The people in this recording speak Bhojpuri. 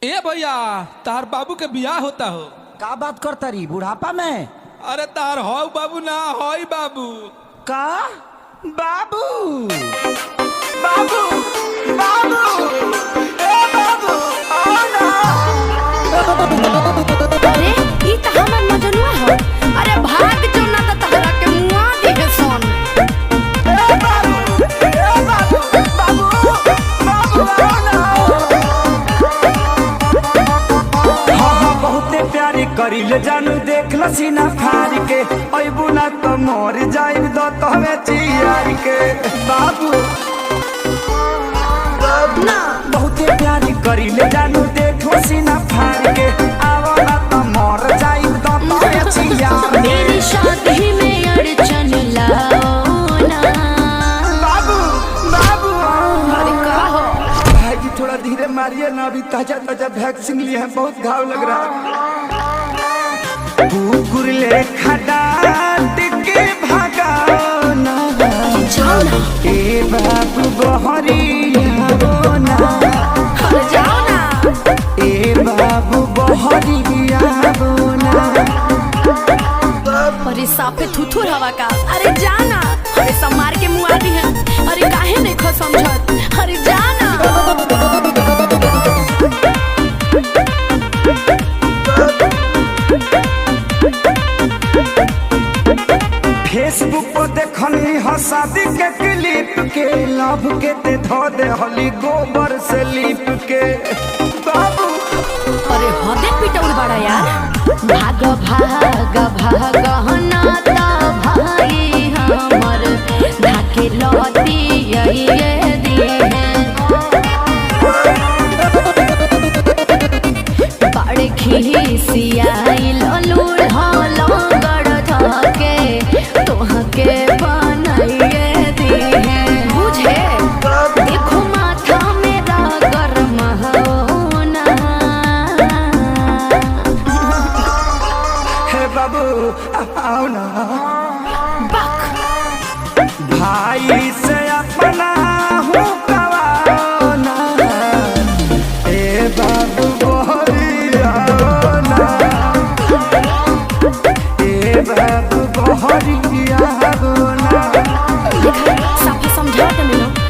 ए भैया तार बाबू के बियाह होता हो। का बात करता रही बुढ़ापा में? अरे तार हो बाबू ना होई बाबू। का बाबू बाबू बाबू ए बाबू आओ ना। अरे ई त हमर मजनुआ हो। अरे भाग जो ना त तहरा के मुआ दिहे सोन। ए बाबू बाबू बाबू आओ ना। हाँ बहुते प्यारी करिले जानू देख ल सीना फाड़ के अइबू ना तो मर जाइब दो तहवे चियार के बाबू ना बहुते प्यारी करिले जानू देखो सीना फाड़ के आवो ना तो मर जाइब दो तहवे चियार के मेरी शादी में अड़चन लाओ ना। बाबू बाबू अरे का हो? भाई जी थोड़ा धीरे मारिए ना, अभी ताजा ताजा वैक्सीन लिए हैं, बहुत घाव लग रहा है। कुकुर ले खडाट के भगाओ ना। जाओ ना। ए बाबू बहरिया ना। अरे जाओ ना। ए बाबू बहरिया ना। अरे साफे थुथुर हवा का। अरे जाना। अरे सब मार के मुआ दी है। अरे काहे नहीं खो समझत। अरे जाना। फेसबुक पर देखनी ह शादी के क्लिप के लव के ते धो दे हली गोबर से लिप के बाबू। अरे हदे पिटौल बड़ा यार। भाग भाग भाग नाता भाई हमर धाके लती ये दिए बड़े खिसियाई ललूर लंगड़ धके तोहके बनाइए दिए बुझे। देखो माथा मेरा गरम होना। हे बाबू आओ ना। बक भाई से अपना